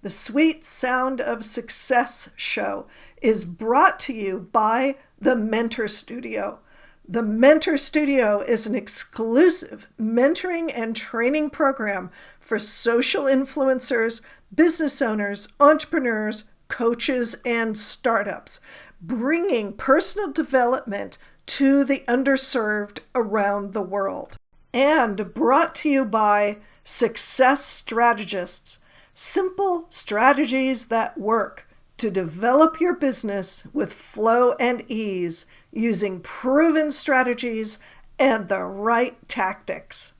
The Sweet Sound of Success show is brought to you by the Mentor Studio. The Mentor Studio is an exclusive mentoring and training program for social influencers, business owners, entrepreneurs, coaches, and startups, bringing personal development to the underserved around the world. And brought to you by Success Strategists. Simple strategies that work to develop your business with flow and ease using proven strategies and the right tactics.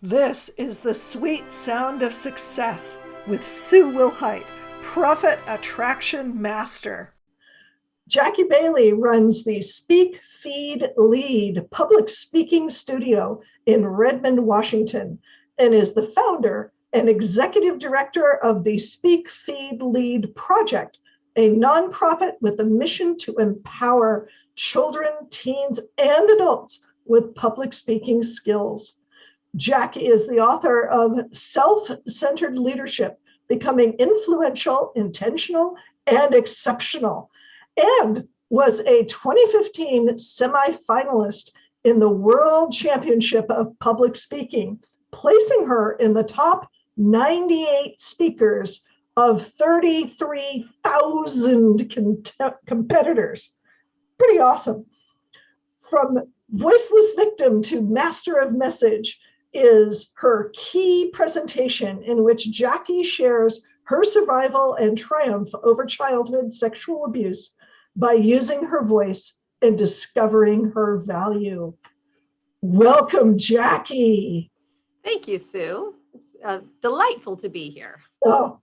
This is the Sweet Sound of Success with Sue Wilhite, Profit Attraction Master. Jackie Bailey runs the Speak, Feed, Lead public speaking studio in Redmond, Washington, and is the founder and executive director of the Speak, Feed, Lead project, a nonprofit with a mission to empower children, teens, and adults with public speaking skills. Jackie is the author of Self-Centered Leadership, Becoming Influential, Intentional, and Exceptional, and was a 2015 semi-finalist in the World Championship of Public Speaking, placing her in the top 98 speakers of 33,000 competitors. Pretty awesome. From Voiceless Victim to Master of Message is her key presentation in which Jackie shares her survival and triumph over childhood sexual abuse by using her voice and discovering her value. Welcome, Jackie. Thank you, Sue. It's delightful to be here. Oh,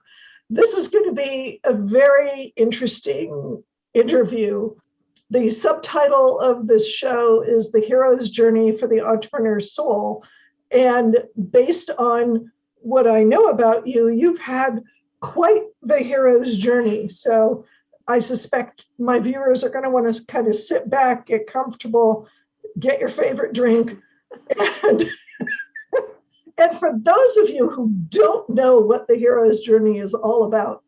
this is going to be a very interesting interview. The subtitle of this show is The Hero's Journey for the Entrepreneur's Soul. And based on what I know about you, you've had quite the hero's journey. So I suspect my viewers are going to want to kind of sit back, get comfortable, get your favorite drink, and and for those of you who don't know what the hero's journey is all about,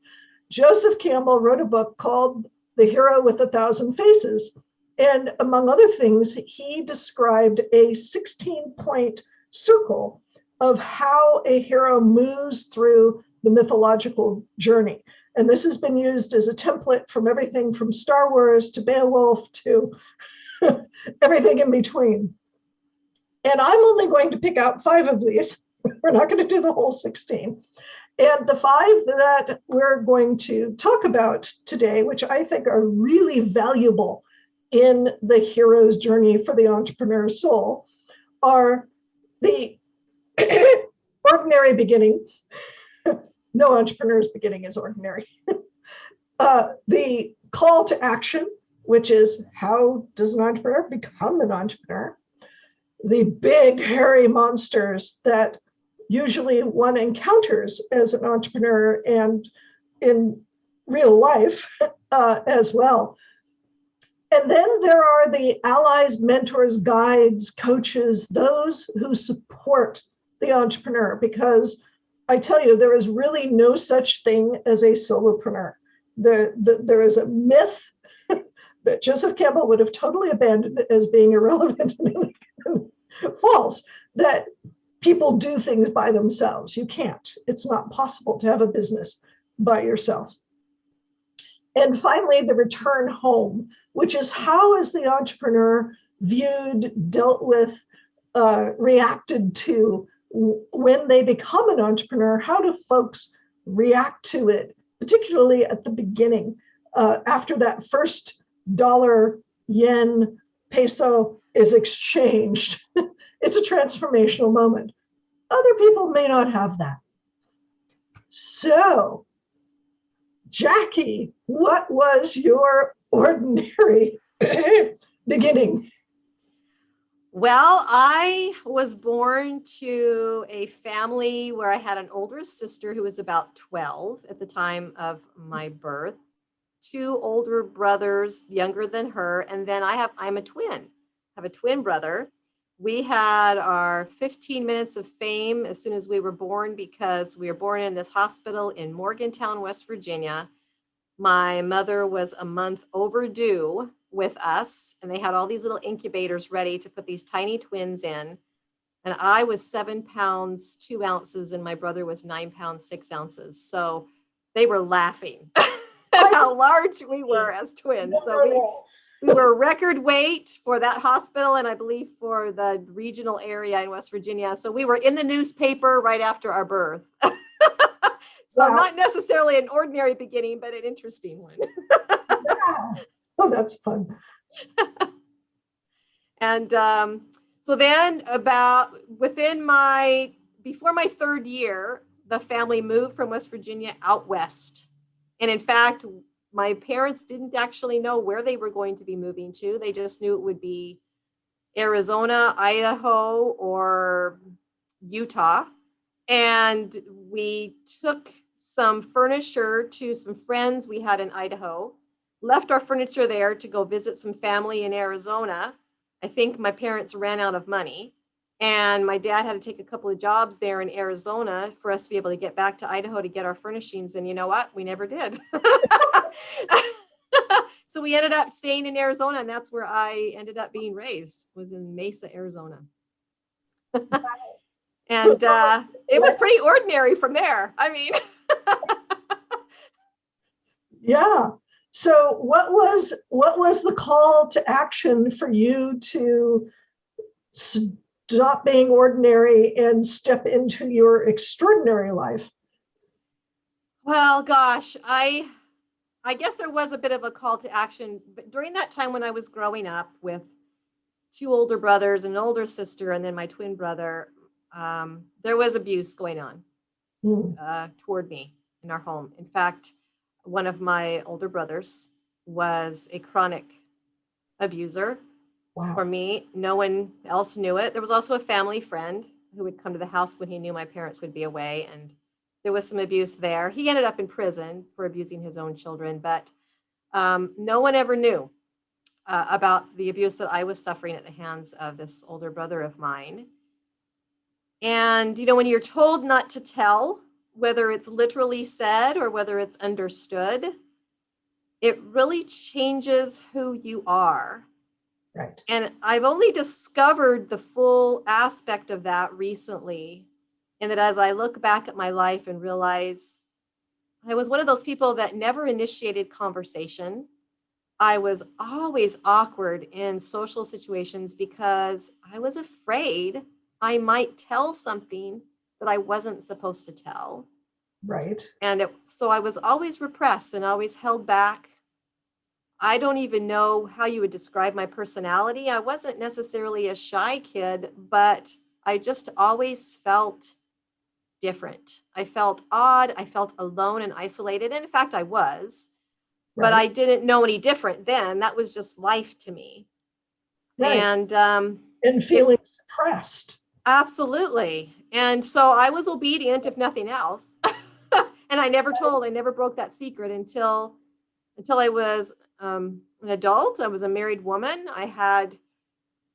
Joseph Campbell wrote a book called The Hero with 1,000 Faces. And among other things, he described a 16-point circle of how a hero moves through the mythological journey. And this has been used as a template from everything from Star Wars to Beowulf to everything in between. And I'm only going to pick out 5 of these. We're not going to do the whole 16. And the 5 that we're going to talk about today, which I think are really valuable in the hero's journey for the entrepreneur's soul, are the ordinary beginning. No entrepreneur's beginning is ordinary. The call to action, which is how does an entrepreneur become an entrepreneur? The big, hairy monsters that usually one encounters as an entrepreneur and in real life as well. And then there are the allies, mentors, guides, coaches, those who support the entrepreneur, because I tell you, there is really no such thing as a solopreneur. There is a myth that Joseph Campbell would have totally abandoned as being irrelevant and false, that people do things by themselves. You can't. It's not possible to have a business by yourself. And finally, the return home, which is how is the entrepreneur viewed, dealt with, reacted to when they become an entrepreneur? How do folks react to it, particularly at the beginning, after that first dollar, yen, peso is exchanged? It's a transformational moment. Other people may not have that. So, Jackie, what was your ordinary beginning? Well, I was born to a family where I had an older sister who was about 12 at the time of my birth, 2 older brothers younger than her, and then I'm a twin. I have a twin brother. We had our 15 minutes of fame as soon as we were born because we were born in this hospital in Morgantown, West Virginia. My mother was a month overdue with us, and they had all these little incubators ready to put these tiny twins in. And I was 7 pounds, 2 ounces, and my brother was 9 pounds, 6 ounces. So they were laughing at how large we were as twins. So we were record weight for that hospital, and I believe for the regional area in West Virginia. So we were in the newspaper right after our birth. So Wow. not necessarily an ordinary beginning, but an interesting one. Yeah. Oh, that's fun. And so then before my third year, the family moved from West Virginia out west. And in fact, my parents didn't actually know where they were going to be moving to. They just knew it would be Arizona, Idaho, or Utah. And we took some furniture to some friends we had in Idaho, left our furniture there to go visit some family in Arizona. I think my parents ran out of money, and my dad had to take a couple of jobs there in Arizona for us to be able to get back to Idaho to get our furnishings. And you know what? We never did. So we ended up staying in Arizona, and that's where I ended up being raised, was in Mesa, Arizona. And it was pretty ordinary from there. I mean, yeah. So what was the call to action for you to stop being ordinary and step into your extraordinary life? well, gosh, I guess there was a bit of a call to action, but during that time when I was growing up with two older brothers, an older sister, and then my twin brother, there was abuse going on toward me in our home. In fact, one of my older brothers was a chronic abuser. Wow. For me. No one else knew it. There was also a family friend who would come to the house when he knew my parents would be away, and there was some abuse there. He ended up in prison for abusing his own children, but no one ever knew about the abuse that I was suffering at the hands of this older brother of mine. And, when you're told not to tell, whether it's literally said or whether it's understood, it really changes who you are. Right. And I've only discovered the full aspect of that recently. And that as I look back at my life and realize I was one of those people that never initiated conversation. I was always awkward in social situations because I was afraid I might tell something that I wasn't supposed to tell. Right. And so I was always repressed and always held back. I don't even know how you would describe my personality. I wasn't necessarily a shy kid, but I just always felt different. I felt odd. I felt alone and isolated. And in fact, I was, but I didn't know any different then. That was just life to me. Right. And feeling suppressed. Absolutely. And so I was obedient, if nothing else. And I never broke that secret until I was an adult. I was a married woman. I had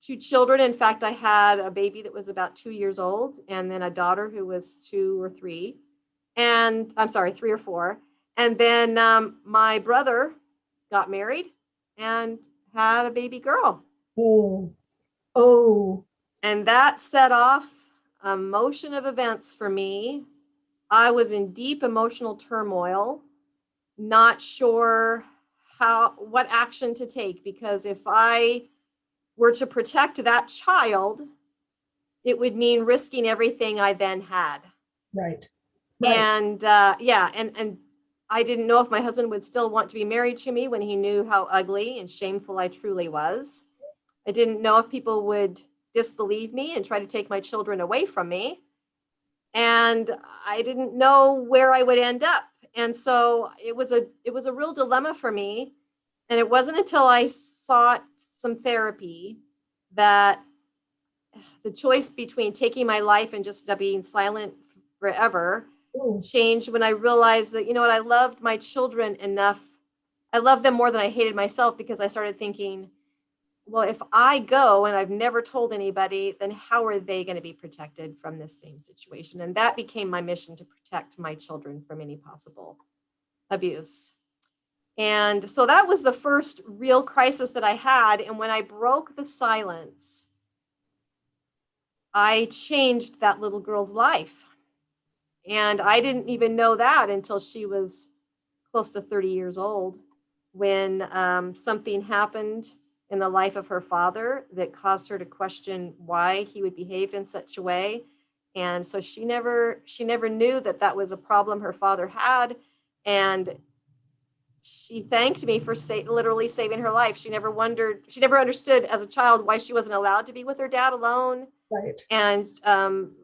2 children. In fact, I had a baby that was about 2 years old, and then a daughter who was 2 or 3. And I'm sorry, 3 or 4. And then my brother got married and had a baby girl. Oh. And that set off a motion of events for me. I was in deep emotional turmoil, not sure what action to take, because if I were to protect that child, it would mean risking everything I then had. Right. And and I didn't know if my husband would still want to be married to me when he knew how ugly and shameful I truly was. I didn't know if people would disbelieve me and try to take my children away from me. And I didn't know where I would end up. And so it was a real dilemma for me. And it wasn't until I sought some therapy that the choice between taking my life and just being silent forever changed when I realized that, I loved my children enough. I loved them more than I hated myself, because I started thinking, well, if I go and I've never told anybody, then how are they going to be protected from this same situation? And that became my mission, to protect my children from any possible abuse. And so that was the first real crisis that I had. And when I broke the silence, I changed that little girl's life. And I didn't even know that until she was close to 30 years old, when something happened in the life of her father that caused her to question why he would behave in such a way. And so she never knew that that was a problem her father had. And she thanked me for literally saving her life. She never understood as a child why she wasn't allowed to be with her dad alone. Right. And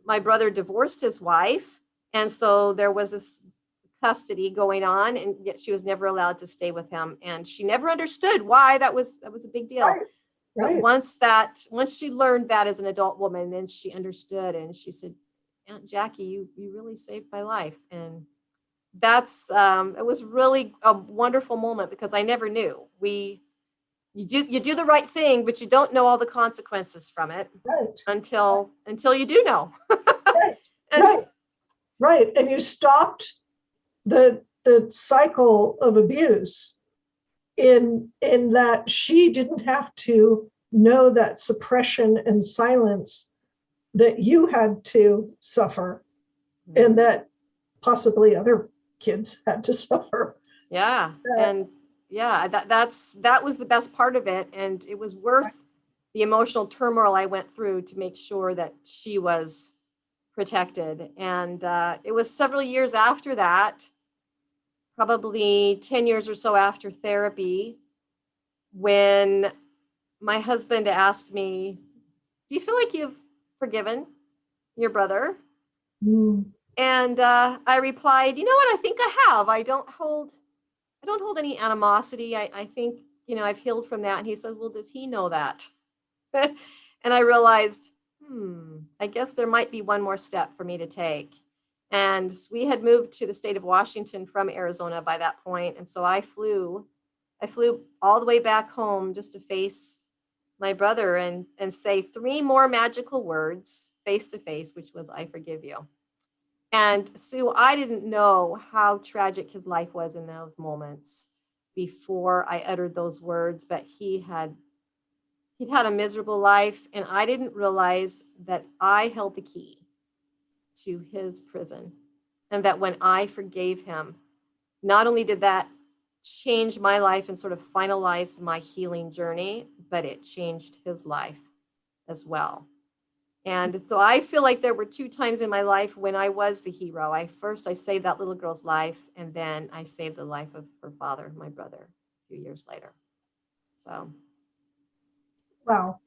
my brother divorced his wife. And so there was this custody going on, and yet she was never allowed to stay with him. And she never understood why that was a big deal. Right. But Right. once she learned that as an adult woman, then she understood, and she said, Aunt Jackie, you really saved my life. And that's it was really a wonderful moment, because I never knew. You do the right thing, but you don't know all the consequences from it Right. until you do know. Right. And Right. Right. And you stopped the cycle of abuse in that she didn't have to know that suppression and silence that you had to suffer, and that possibly other kids had to suffer. yeah, and yeah, that was the best part of it, and it was worth the emotional turmoil I went through to make sure that she was protected. And it was several years after that, probably 10 years or so after therapy, when my husband asked me, do you feel like you've forgiven your brother? Mm. And I replied, you know what? I think I have. I don't hold any animosity. I think, I've healed from that. And he says, well, does he know that? And I realized, I guess there might be one more step for me to take. And we had moved to the state of Washington from Arizona by that point. And so I flew all the way back home just to face my brother and say 3 more magical words face to face, which was, I forgive you. And Sue, I didn't know how tragic his life was in those moments before I uttered those words, but he'd had a miserable life, and I didn't realize that I held the key to his prison, and that when I forgave him, not only did that change my life and sort of finalize my healing journey, but it changed his life as well. And so I feel like there were 2 times in my life when I was the hero. I saved that little girl's life, and then I saved the life of her father, my brother, a few years later. So. Wow.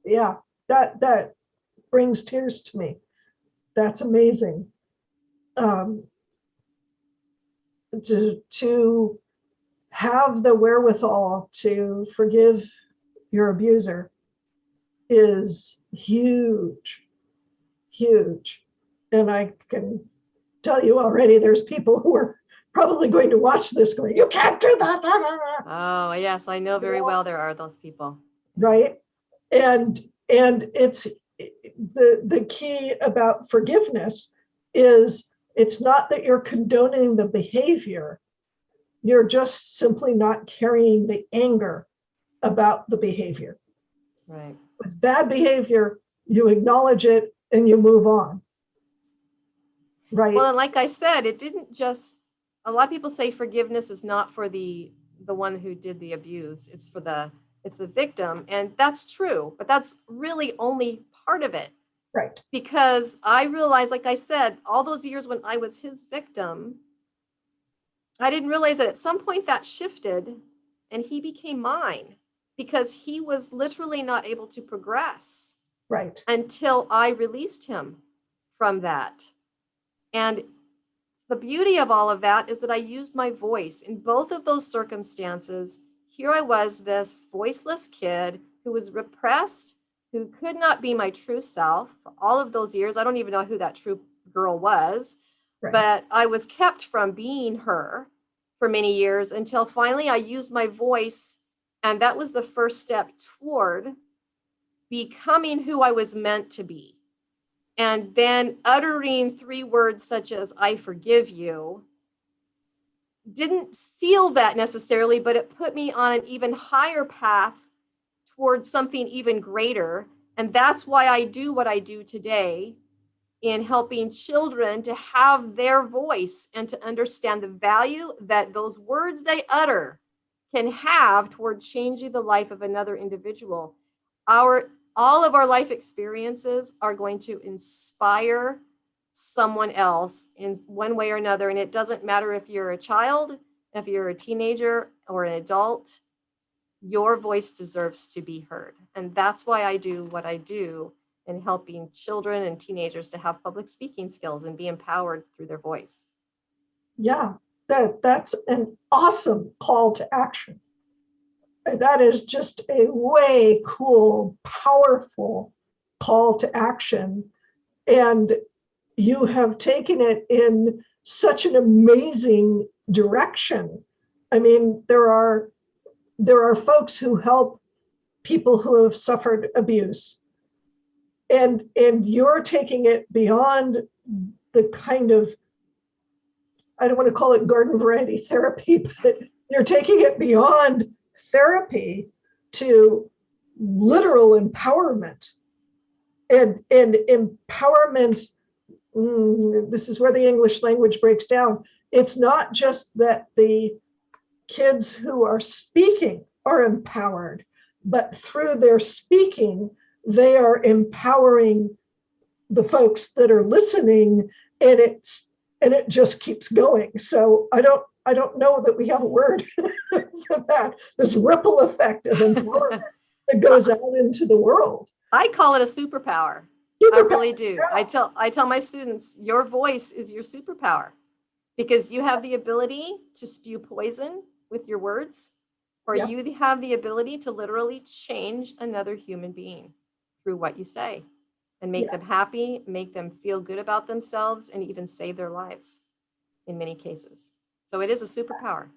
Yeah, that brings tears to me. That's amazing. To have the wherewithal to forgive your abuser is huge, huge. And I can tell you already, there's people who are probably going to watch this going, you can't do that. Oh, yes, I know very well there are those people. Right. And it's the key about forgiveness is it's not that you're condoning the behavior. You're just simply not carrying the anger about the behavior. Right. With bad behavior, you acknowledge it and you move on. Right. Well, and like I said, it didn't just, a lot of people say forgiveness is not for the one who did the abuse. It's the victim. And that's true, but that's really only part of it. Right. Because I realized, like I said, all those years when I was his victim, I didn't realize that at some point that shifted and he became mine, because he was literally not able to progress. Right. Until I released him from that. And the beauty of all of that is that I used my voice in both of those circumstances. Here I was, this voiceless kid who was repressed, who could not be my true self. All of those years, I don't even know who that true girl was, right. But I was kept from being her for many years, until finally I used my voice And that was the first step toward becoming who I was meant to be. And then uttering 3 words such as, I forgive you, didn't seal that necessarily, but it put me on an even higher path towards something even greater. And that's why I do what I do today in helping children to have their voice and to understand the value that those words they utter can have toward changing the life of another individual. All of our life experiences are going to inspire someone else in one way or another. And it doesn't matter if you're a child, if you're a teenager or an adult, your voice deserves to be heard. And that's why I do what I do in helping children and teenagers to have public speaking skills and be empowered through their voice. Yeah, that's an awesome call to action. That is just a way cool, powerful call to action. And you have taken it in such an amazing direction. I mean, there are folks who help people who have suffered abuse. And you're taking it beyond the kind of, I don't want to call it garden variety therapy, but you're taking it beyond therapy to literal empowerment. And empowerment, this is where the English language breaks down. It's not just that the kids who are speaking are empowered, but through their speaking, they are empowering the folks that are listening, and it just keeps going. So I don't know that we have a word for that. This ripple effect of empowerment that goes out into the world. I call it a superpower. I really do. Yeah. I tell my students, your voice is your superpower, because you have the ability to spew poison with your words, or you have the ability to literally change another human being through what you say and make them happy, make them feel good about themselves, and even save their lives in many cases. So it is a superpower.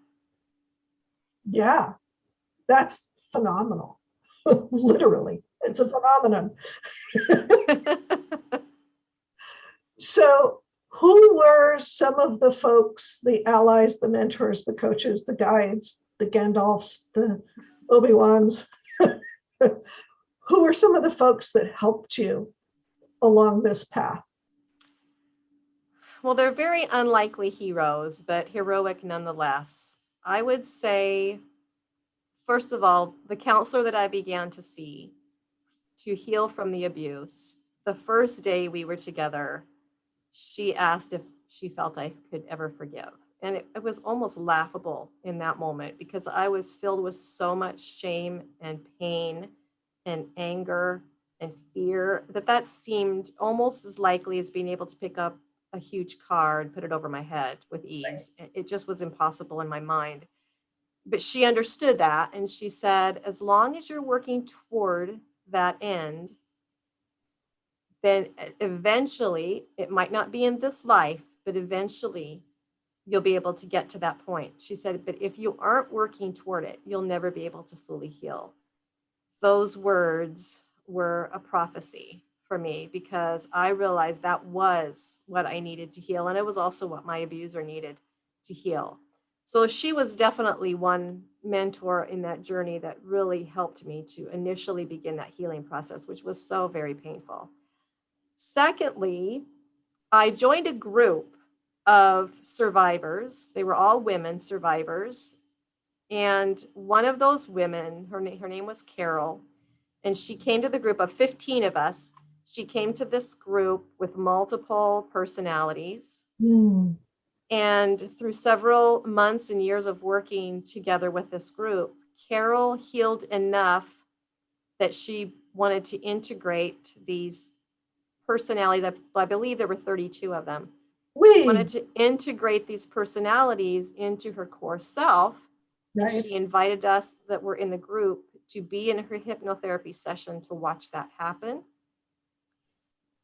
Yeah, that's phenomenal. Literally, it's a phenomenon. So who were some of the folks, the allies, the mentors, the coaches, the guides, the Gandalfs, the Obi-Wans? Who were some of the folks that helped you along this path? Well, they're very unlikely heroes, but heroic nonetheless. I would say, first of all, the counselor that I began to see to heal from the abuse, the first day we were together, she asked if she felt I could ever forgive. And it was almost laughable in that moment, because I was filled with so much shame and pain and anger and fear that seemed almost as likely as being able to pick up a huge car and put it over my head with ease. Right. It just was impossible in my mind. But she understood that, and she said, as long as you're working toward that end, then eventually, it might not be in this life, but eventually you'll be able to get to that point. She said, but if you aren't working toward it, you'll never be able to fully heal. Those words were a prophecy for me, because I realized that was what I needed to heal. And it was also what my abuser needed to heal. So she was definitely one mentor in that journey that really helped me to initially begin that healing process, which was so very painful. Secondly, I joined a group of survivors. They were all women survivors. And one of those women, her name was Carol, and she came to the group of 15 of us. She came to this group with multiple personalities. Mm. And through several months and years of working together with this group, Carol healed enough that she wanted to integrate these personalities. I believe there were 32 of them. She wanted to integrate these personalities into her core self. Right. And she invited us that were in the group to be in her hypnotherapy session to watch that happen.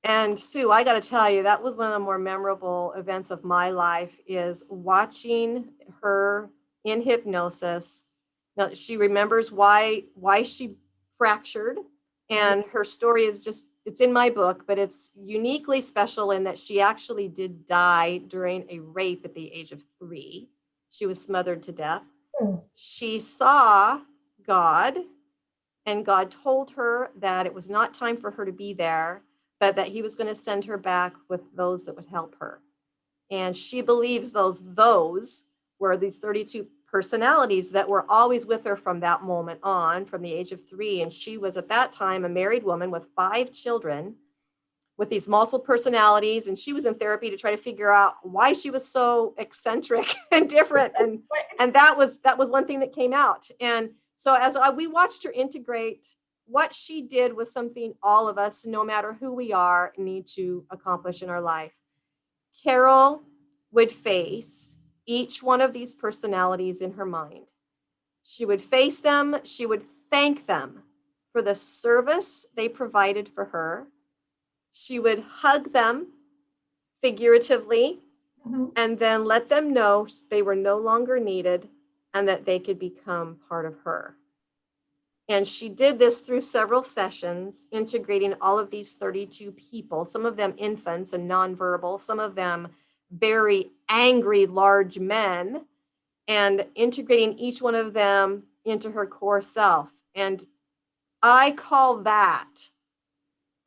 And Sue, I got to tell you, that was one of the more memorable events of my life, is watching her in hypnosis Now, she remembers why she fractured, and her story is just, it's in my book, but it's uniquely special in that she actually did die during a rape at the age of 3. She was smothered to death. She saw God, and God told her that it was not time for her to be there, but that he was going to send her back with those that would help her. And she believes those were these 32 personalities that were always with her from that moment on, from the age of 3. And she was at that time a married woman with 5 children with these multiple personalities. And she was in therapy to try to figure out why she was so eccentric and different. And that was one thing that came out. And so as we watched her integrate, what she did was something all of us, no matter who we are, need to accomplish in our life. Carol would face each one of these personalities in her mind. She would face them. She would thank them for the service they provided for her. She would hug them figuratively, and then let them know they were no longer needed and that they could become part of her. And she did this through several sessions, integrating all of these 32 people, some of them infants and nonverbal, some of them very angry, large men, and integrating each one of them into her core self. And I call that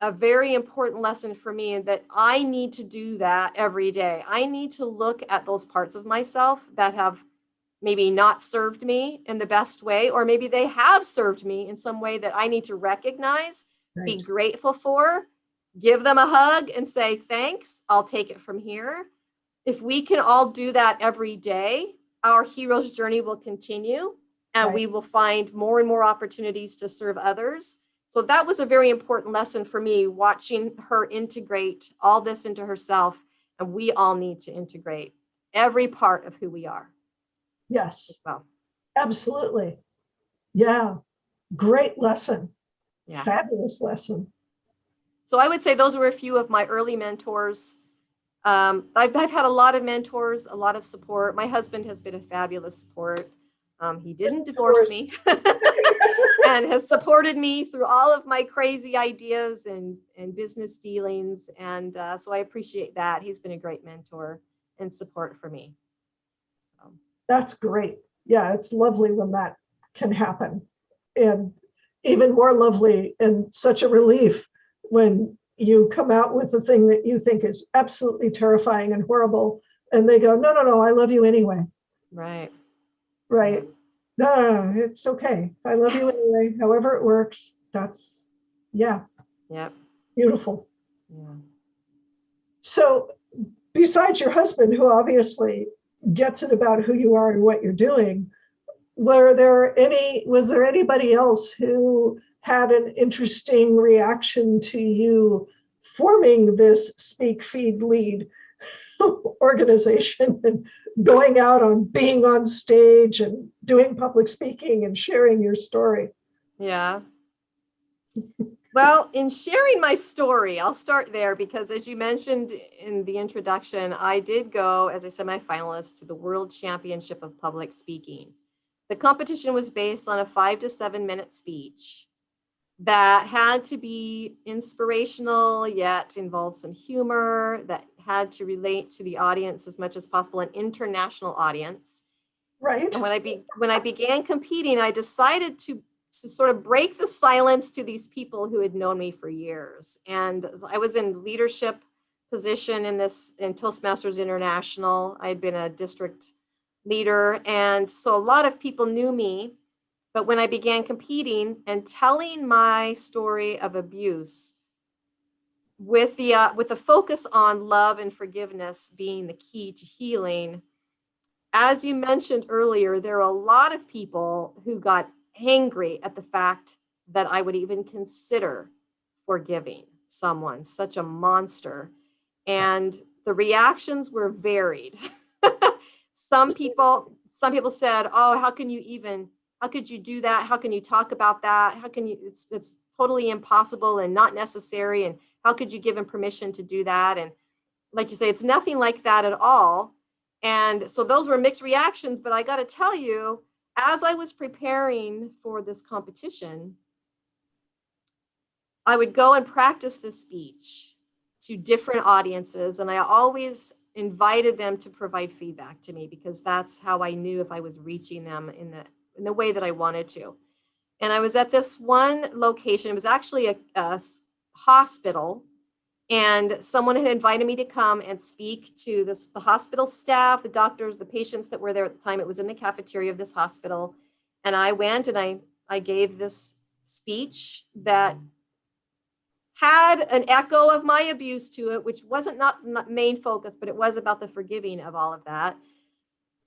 a very important lesson for me, that I need to do that every day. I need to look at those parts of myself that have maybe not served me in the best way, or maybe they have served me in some way that I need to recognize, be grateful for, give them a hug and say, thanks, I'll take it from here. If we can all do that every day, our hero's journey will continue, and we will find more and more opportunities to serve others. So that was a very important lesson for me, watching her integrate all this into herself. And we all need to integrate every part of who we are. Yes. Well, absolutely. Yeah. Great lesson. Yeah. Fabulous lesson. So I would say those were a few of my early mentors. I've had a lot of mentors, a lot of support. My husband has been a fabulous support. He didn't divorce me and has supported me through all of my crazy ideas and business dealings. And so I appreciate that. He's been a great mentor and support for me. That's great. Yeah, it's lovely when that can happen. And even more lovely and such a relief when you come out with the thing that you think is absolutely terrifying and horrible, and they go, no, I love you anyway. Right. No, it's okay. I love you anyway, however it works. That's, beautiful. Yeah. So besides your husband, who obviously gets it about who you are and what you're doing, was there anybody else who had an interesting reaction to you forming this Speak, Feed, Lead organization and going out on being on stage and doing public speaking and sharing your story? Yeah. Well, in sharing my story, I'll start there because, as you mentioned in the introduction, I did go as a semi-finalist to the World Championship of Public Speaking. The competition was based on a 5 to 7 minute speech that had to be inspirational, yet involve some humor, that had to relate to the audience as much as possible, an international audience. Right. And when I began competing, I decided to sort of break the silence to these people who had known me for years. And I was in leadership position in Toastmasters International. I had been a district leader. And so a lot of people knew me. But when I began competing and telling my story of abuse, with the focus on love and forgiveness being the key to healing, as you mentioned earlier, there are a lot of people who got angry at the fact that I would even consider forgiving someone, such a monster. And the reactions were varied. Some people said, "Oh, how could you do that? How can you talk about that? It's totally impossible and not necessary. And how could you give him permission to do that?" And like you say, it's nothing like that at all. And so those were mixed reactions, but I got to tell you, as I was preparing for this competition, I would go and practice the speech to different audiences, and I always invited them to provide feedback to me because that's how I knew if I was reaching them in the way that I wanted to. And I was at this one location. It was actually a hospital, and someone had invited me to come and speak to the hospital staff, the doctors, the patients that were there at the time. It was in the cafeteria of this hospital. And I went and I gave this speech that had an echo of my abuse to it, which wasn't not my main focus, but it was about the forgiving of all of that.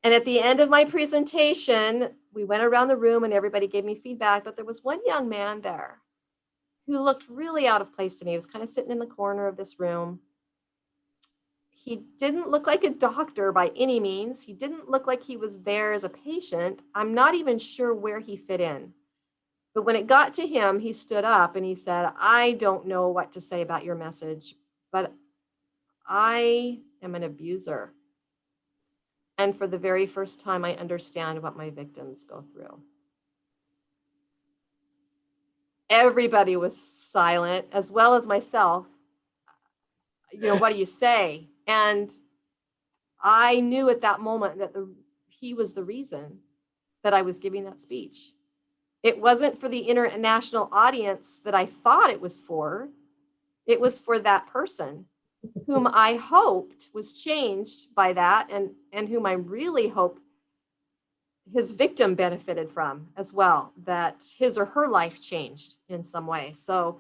And at the end of my presentation, we went around the room and everybody gave me feedback, but there was one young man there who looked really out of place to me. He was kind of sitting in the corner of this room. He didn't look like a doctor by any means. He didn't look like he was there as a patient. I'm not even sure where he fit in. But when it got to him, he stood up and he said, I don't know what to say about your message, but I am an abuser. And for the very first time, I understand what my victims go through. Everybody was silent, as well as myself. What do you say? And I knew at that moment that he was the reason that I was giving that speech. It wasn't for the international audience that I thought it was for. It was for that person whom I hoped was changed by that, and whom I really hope his victim benefited from as well, that his or her life changed in some way. So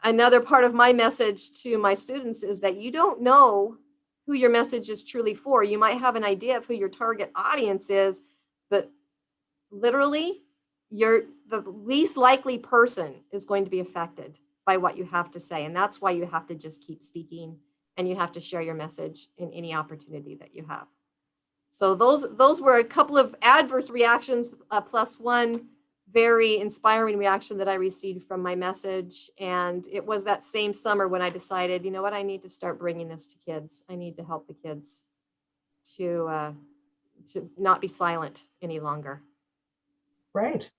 another part of my message to my students is that you don't know who your message is truly for. You might have an idea of who your target audience is, but literally the least likely person is going to be affected by what you have to say. And that's why you have to just keep speaking, and you have to share your message in any opportunity that you have. So those were a couple of adverse reactions, plus one very inspiring reaction that I received from my message. And it was that same summer when I decided, you know what, I need to start bringing this to kids. I need to help the kids to not be silent any longer. Right.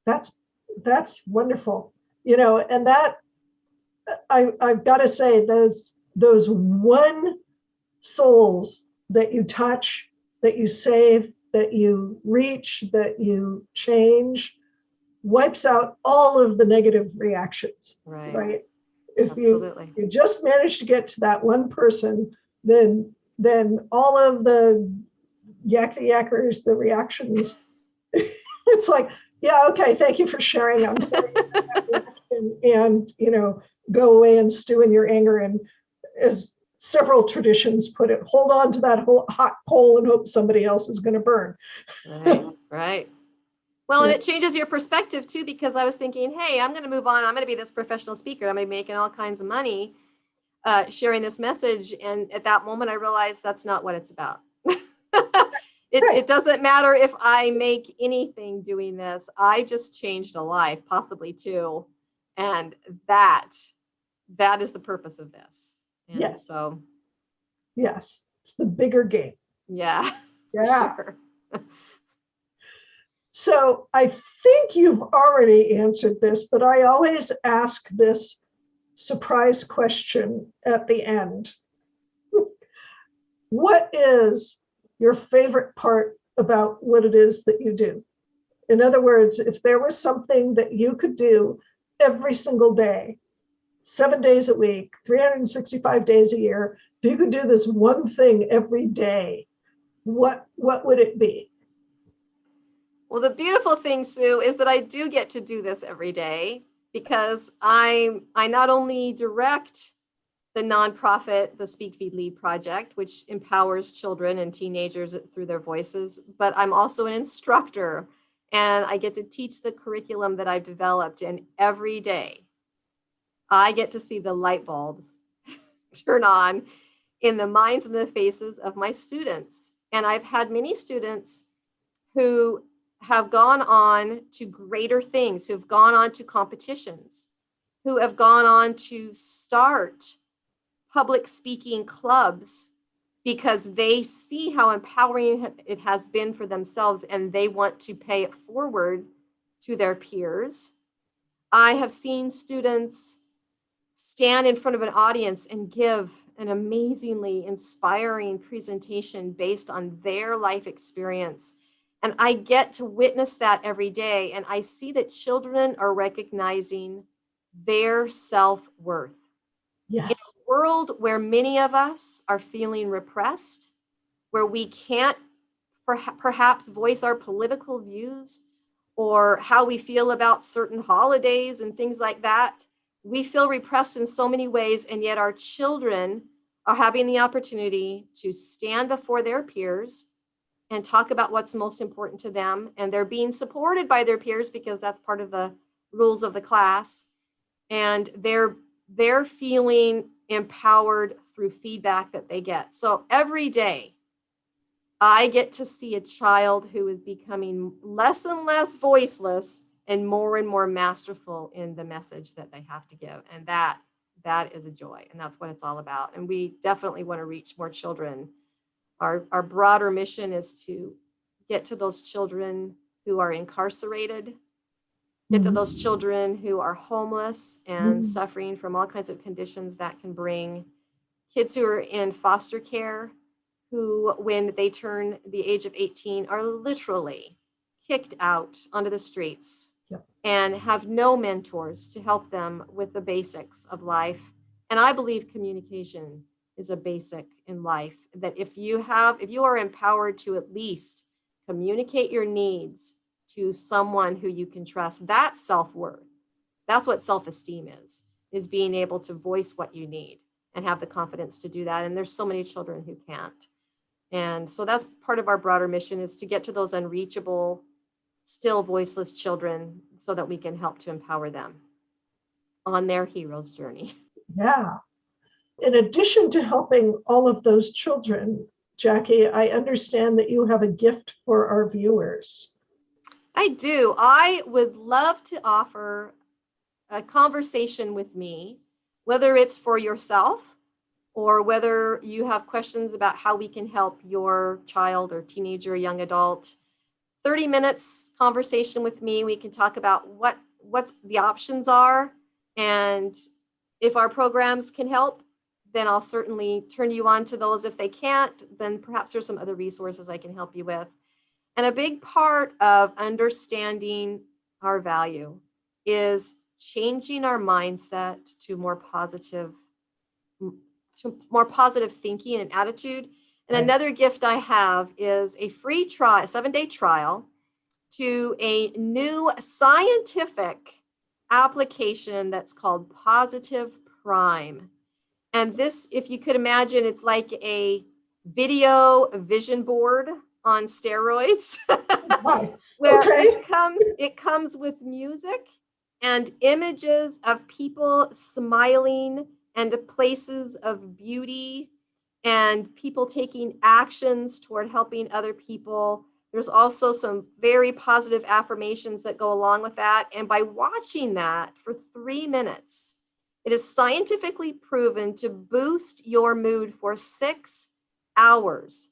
That's wonderful. And that I've got to say, those one souls that you touch, that you save, that you reach, that you change, wipes out all of the negative reactions. Right. If Absolutely. you just manage to get to that one person, then all of the yackers, the reactions, it's like, yeah, okay, thank you for sharing. I'm sorry. And go away and stew in your anger. And as several traditions put it, hold on to that whole hot coal and hope somebody else is going to burn. Right. Well, and it changes your perspective too, because I was thinking, hey, I'm going to move on. I'm going to be this professional speaker. I'm going to be making all kinds of money sharing this message. And at that moment, I realized that's not what it's about. It doesn't matter if I make anything doing this. I just changed a life, possibly two. And that is the purpose of this. And yes. So. Yes. It's the bigger game. Yeah. Yeah. For sure. So I think you've already answered this, but I always ask this surprise question at the end. What is your favorite part about what it is that you do? In other words, if there was something that you could do every single day, 7 days a week, 365 days a year, if you could do this one thing every day, what would it be? Well, the beautiful thing, Sue, is that I do get to do this every day, because I not only direct the nonprofit, the Speak Feed Lead project, which empowers children and teenagers through their voices, but I'm also an instructor, and I get to teach the curriculum that I've developed. And every day I get to see the light bulbs turn on in the minds and the faces of my students. And I've had many students who have gone on to greater things, who have gone on to competitions, who have gone on to start public speaking clubs because they see how empowering it has been for themselves and they want to pay it forward to their peers. I have seen students stand in front of an audience and give an amazingly inspiring presentation based on their life experience. And I get to witness that every day. And I see that children are recognizing their self-worth. In Yes. a world where many of us are feeling repressed, where we can't perhaps voice our political views or how we feel about certain holidays and things like that, we feel repressed in so many ways, and yet our children are having the opportunity to stand before their peers and talk about what's most important to them, and they're being supported by their peers because that's part of the rules of the class, and they're feeling empowered through feedback that they get. So every day I get to see a child who is becoming less and less voiceless and more masterful in the message that they have to give. And that is a joy. And that's what it's all about. And we definitely want to reach more children. Our broader mission is to get to those children who are incarcerated, get to those children who are homeless and suffering from all kinds of conditions that can bring, kids who are in foster care, who, when they turn the age of 18, are literally kicked out onto the streets. Yep. And have no mentors to help them with the basics of life. And I believe communication is a basic in life, that if you are empowered to at least communicate your needs to someone who you can trust, that's self-worth. That's what self-esteem is being able to voice what you need and have the confidence to do that. And there's so many children who can't. And so that's part of our broader mission, is to get to those unreachable, still voiceless children so that we can help to empower them on their hero's journey. Yeah. In addition to helping all of those children, Jackie, I understand that you have a gift for our viewers. I do. I would love to offer a conversation with me, whether it's for yourself or whether you have questions about how we can help your child or teenager or young adult. 30 minutes conversation with me. We can talk about what's the options are. And if our programs can help, then I'll certainly turn you on to those. If they can't, then perhaps there's some other resources I can help you with. And a big part of understanding our value is changing our mindset to more positive thinking and attitude. And Right. another gift I have is a free trial, a 7-day trial to a new scientific application that's called Positive Prime. And this, if you could imagine, it's like a video vision board on steroids, Right. where Okay. it comes with music and images of people smiling and places of beauty and people taking actions toward helping other people. There's also some very positive affirmations that go along with that. And by watching that for 3 minutes, it is scientifically proven to boost your mood for 6 hours.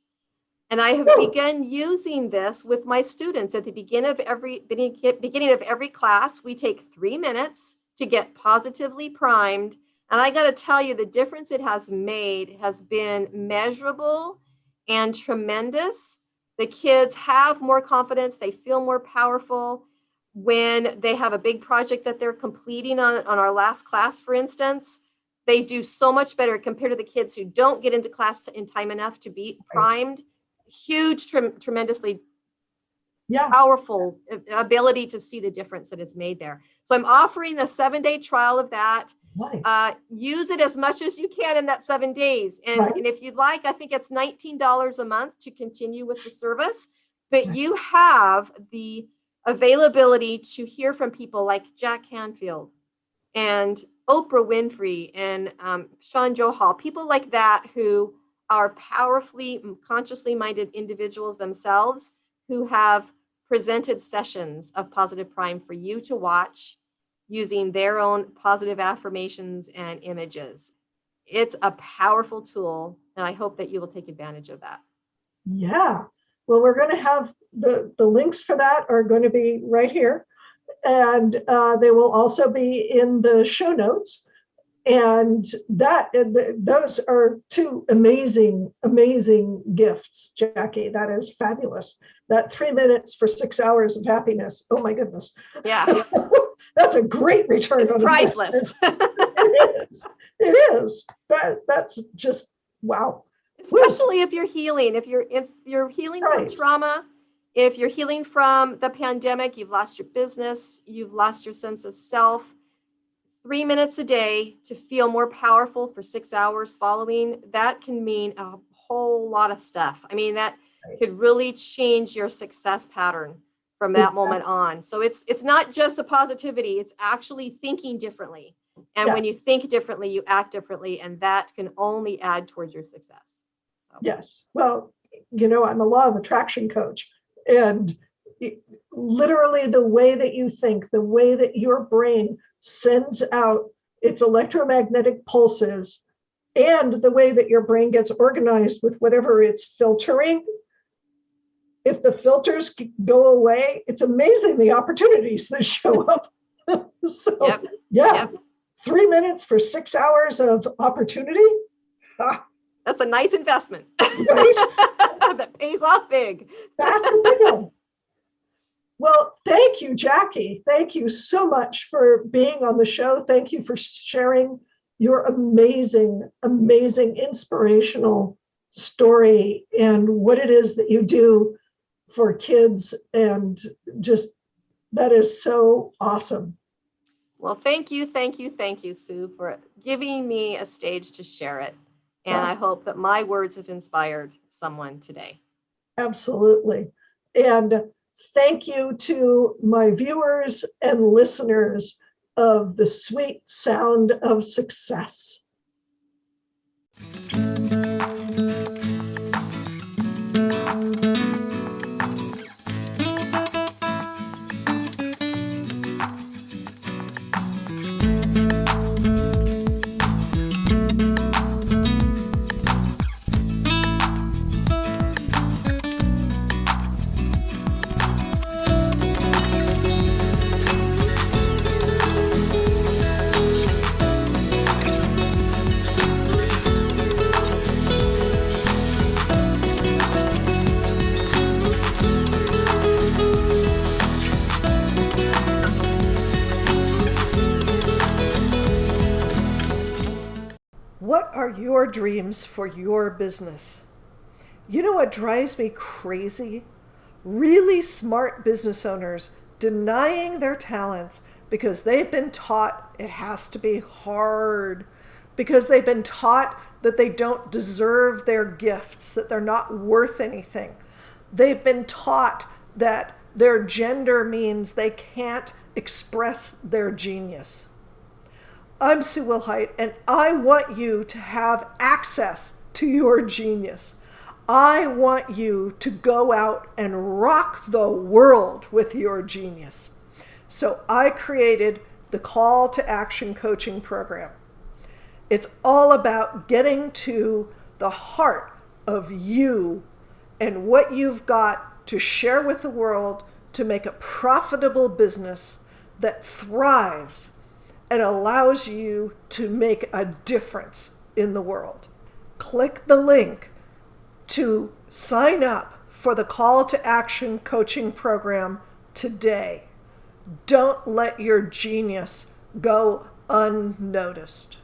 And I have begun using this with my students at the beginning of every class. We take 3 minutes to get positively primed. And I got to tell you, the difference it has made has been measurable and tremendous. The kids have more confidence. They feel more powerful when they have a big project that they're completing on our last class, for instance. They do so much better compared to the kids who don't get into class in time enough to be primed. Huge, tremendously powerful ability to see the difference that is made there. So I'm offering a 7-day trial of that. Nice. Use it as much as you can in that 7 days. And if you'd like, I think it's $19 a month to continue with the service, but you have the availability to hear from people like Jack Canfield and Oprah Winfrey and Sean Joe Hall, people like that who are powerfully, consciously minded individuals themselves who have presented sessions of Positive Prime for you to watch using their own positive affirmations and images. It's a powerful tool And I hope that you will take advantage of that. Yeah. Well, we're going to have the links for that are going to be right here. And they will also be in the show notes. And those are two amazing, amazing gifts, Jackie. That is fabulous. That 3 minutes for 6 hours of happiness. Oh my goodness. Yeah. That's a great return. It's priceless. It is. It is. That's just wow. Especially if you're healing, if you're healing from trauma, if you're healing from the pandemic, you've lost your business, you've lost your sense of self. 3 minutes a day to feel more powerful for 6 hours following, that can mean a whole lot of stuff. I mean, that could really change your success pattern from that moment on. So it's not just a positivity, it's actually thinking differently. And when you think differently, you act differently, and that can only add towards your success. So. Yes. Well, I'm a law of attraction coach, and literally the way that you think, the way that your brain sends out its electromagnetic pulses, and the way that your brain gets organized with whatever it's filtering. If the filters go away, it's amazing the opportunities that show up. So, Yep. 3 minutes for 6 hours of opportunity. That's a nice investment. Right? That pays off big. That's a big one. Well, thank you, Jackie. Thank you so much for being on the show. Thank you for sharing your amazing, amazing, inspirational story and what it is that you do for kids. And just, that is so awesome. Well, thank you, Sue, for giving me a stage to share it. And I hope that my words have inspired someone today. Absolutely. And thank you to my viewers and listeners of the sweet sound of success. What are your dreams for your business? You know what drives me crazy? Really smart business owners denying their talents because they've been taught it has to be hard, because they've been taught that they don't deserve their gifts, that they're not worth anything. They've been taught that their gender means they can't express their genius. I'm Sue Wilhite, and I want you to have access to your genius. I want you to go out and rock the world with your genius. So I created the Call to Action coaching program. It's all about getting to the heart of you and what you've got to share with the world to make a profitable business that thrives and allows you to make a difference in the world. Click the link to sign up for the Call to Action coaching program today. Don't let your genius go unnoticed.